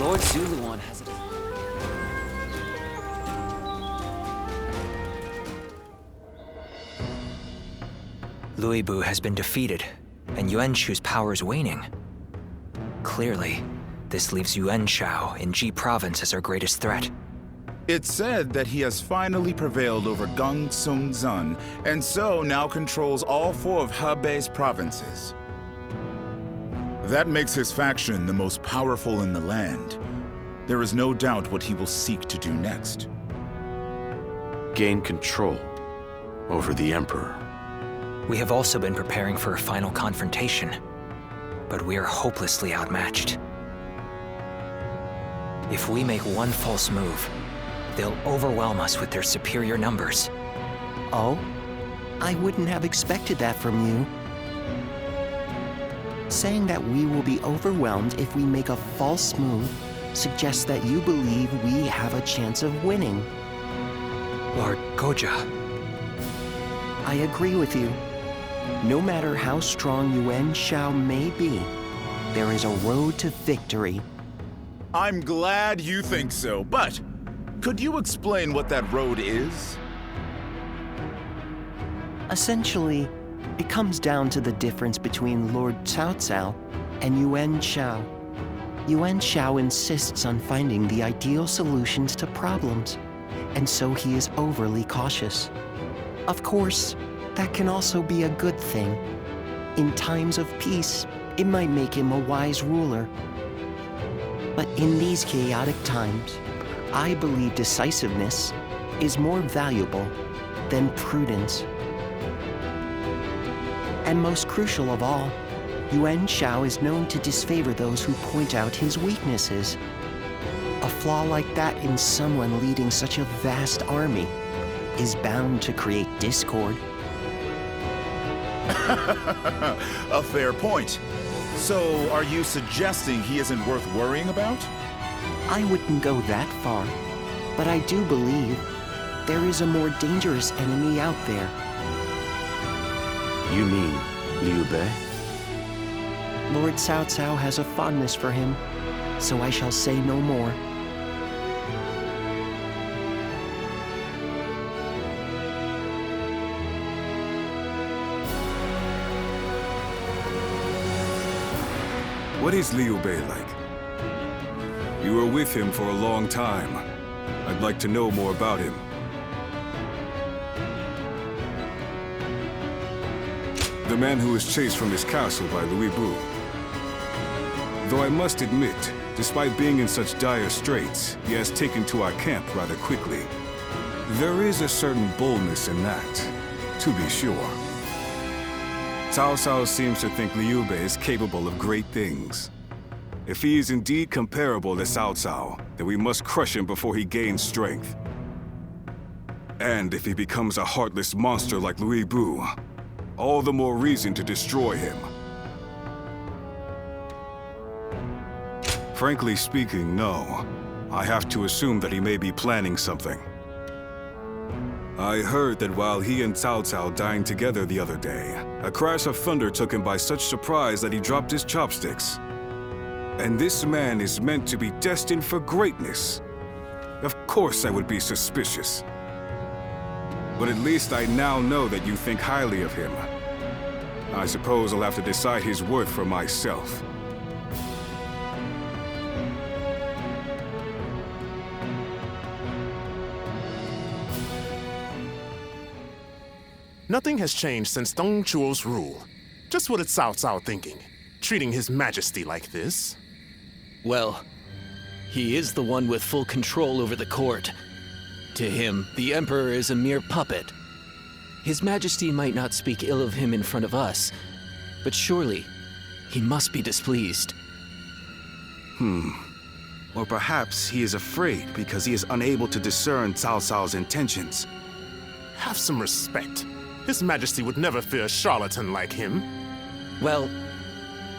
Lord Zuluan has it. Luibu has been defeated, and Yuanshu's power is waning. Clearly, this leaves Yuanshao in Ji Province as our greatest threat. It's said that he has finally prevailed over Gong Sung Zun, and so now controls all 4 of Hebei's provinces. That makes his faction the most powerful in the land. There is no doubt what he will seek to do next. Gain control over the Emperor. We have also been preparing for a final confrontation, but we are hopelessly outmatched. If we make one false move, they'll overwhelm us with their superior numbers. Oh? I wouldn't have expected that from you. Saying that we will be overwhelmed if we make a false move suggests that you believe we have a chance of winning. Lord Goja. I agree with you. No matter how strong Yuanshao may be, there is a road to victory. I'm glad you think so, but could you explain what that road is? Essentially, it comes down to the difference between Lord Cao Cao and Yuanshao. Yuanshao insists on finding the ideal solutions to problems, and so he is overly cautious. Of course, that can also be a good thing. In times of peace, it might make him a wise ruler. But in these chaotic times, I believe decisiveness is more valuable than prudence. And most crucial of all, Yuanshao is known to disfavor those who point out his weaknesses. A flaw like that in someone leading such a vast army is bound to create discord. A fair point. So, are you suggesting he isn't worth worrying about? I wouldn't go that far, but I do believe there is a more dangerous enemy out there. You mean Liu Bei? Lord Cao Cao has a fondness for him, so I shall say no more. What is Liu Bei like? You were with him for a long time. I'd like to know more about him. The man who was chased from his castle by Louis Bu. Though I must admit, despite being in such dire straits, he has taken to our camp rather quickly. There is a certain boldness in that, to be sure. Cao Cao seems to think Liu Bei is capable of great things. If he is indeed comparable to Cao Cao, then we must crush him before he gains strength. And if he becomes a heartless monster like Louis Bu, all the more reason to destroy him. Frankly speaking, no. I have to assume that he may be planning something. I heard that while he and Cao Cao dined together the other day, a crash of thunder took him by such surprise that he dropped his chopsticks. And this man is meant to be destined for greatness. Of course I would be suspicious. But at least I now know that you think highly of him. I suppose I'll have to decide his worth for myself. Nothing has changed since Dong Chuo's rule. Just what is Cao Cao thinking? Treating His Majesty like this? Well, he is the one with full control over the court. To him, the Emperor is a mere puppet. His Majesty might not speak ill of him in front of us, but surely he must be displeased. Or perhaps he is afraid because he is unable to discern Cao Cao's intentions. Have some respect. His Majesty would never fear a charlatan like him. Well,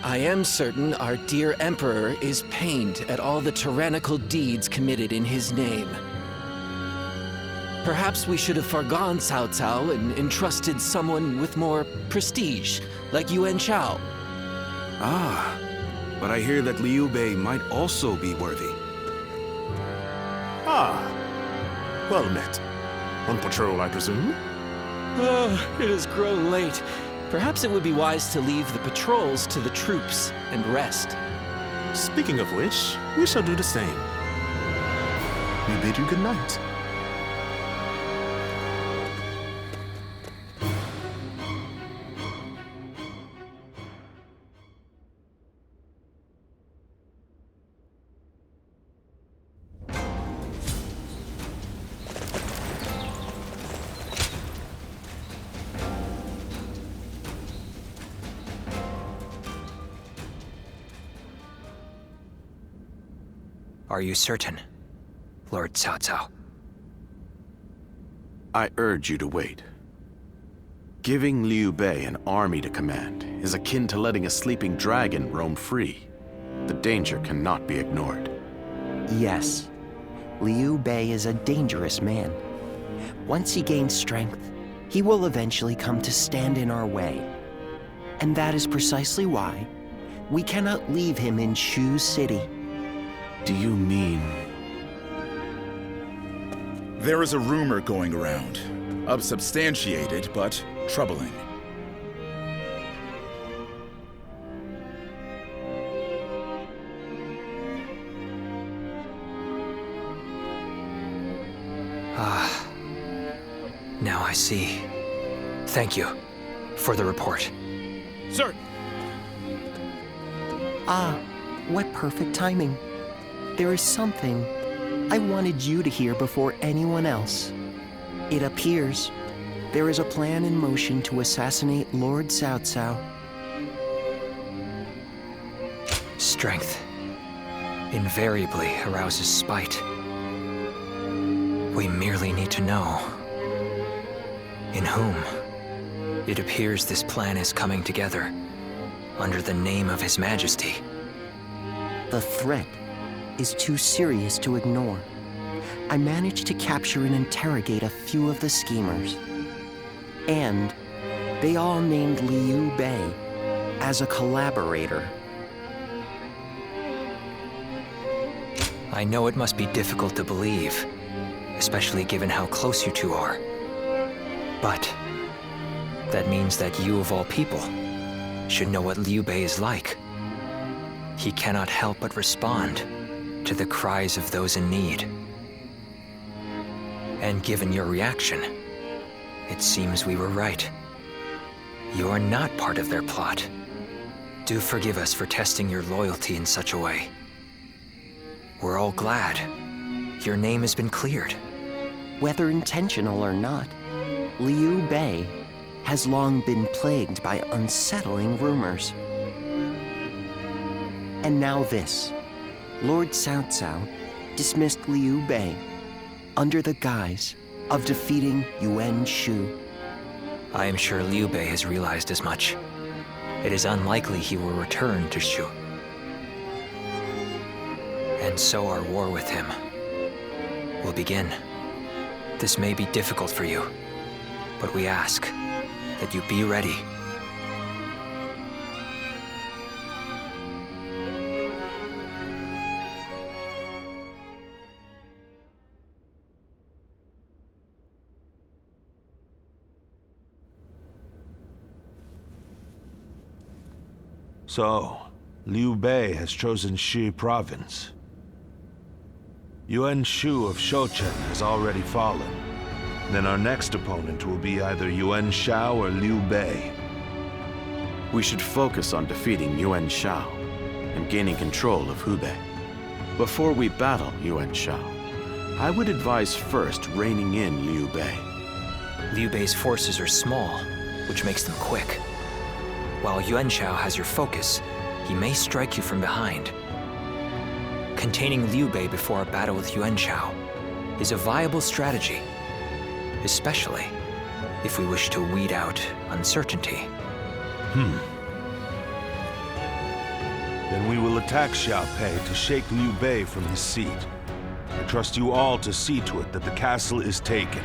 I am certain our dear Emperor is pained at all the tyrannical deeds committed in his name. Perhaps we should have forgone Cao Cao and entrusted someone with more prestige, like Yuanshao. Ah, But I hear that Liu Bei might also be worthy. Ah, well met. On patrol, I presume? It has grown late. Perhaps it would be wise to leave the patrols to the troops and rest. Speaking of which, we shall do the same. We bid you good night. Are you certain, Lord Cao Cao? I urge you to wait. Giving Liu Bei an army to command is akin to letting a sleeping dragon roam free. The danger cannot be ignored. Yes, Liu Bei is a dangerous man. Once he gains strength, he will eventually come to stand in our way. And that is precisely why we cannot leave him in Shu City. Do you mean... There is a rumor going around. Unsubstantiated, but troubling. Now I see. Thank you for the report. Sir! Ah, what perfect timing. There is something I wanted you to hear before anyone else. It appears there is a plan in motion to assassinate Lord Cao Cao. Strength invariably arouses spite. We merely need to know in whom. It appears this plan is coming together under the name of His Majesty. The threat is too serious to ignore. I managed to capture and interrogate a few of the schemers. And they all named Liu Bei as a collaborator. I know it must be difficult to believe, especially given how close you two are. But that means that you, of all people, should know what Liu Bei is like. He cannot help but respond to the cries of those in need. And given your reaction, it seems we were right. You are not part of their plot. Do forgive us for testing your loyalty in such a way. We're all glad your name has been cleared. Whether intentional or not, Liu Bei has long been plagued by unsettling rumors. And now this. Lord Cao Cao dismissed Liu Bei under the guise of defeating Yuan Shu. I am sure Liu Bei has realized as much. It is unlikely he will return to Shu. And so our war with him will begin. This may be difficult for you, but we ask that you be ready. So, Liu Bei has chosen Shi province. Yuan Shu of Shouchen has already fallen. Then our next opponent will be either Yuan Shao or Liu Bei. We should focus on defeating Yuan Shao and gaining control of Hubei. Before we battle Yuan Shao, I would advise first reining in Liu Bei. Liu Bei's forces are small, which makes them quick. While Yuan Shao has your focus, he may strike you from behind. Containing Liu Bei before a battle with Yuan Shao is a viable strategy, especially if we wish to weed out uncertainty. Then we will attack Xiapi to shake Liu Bei from his seat. I trust you all to see to it that the castle is taken.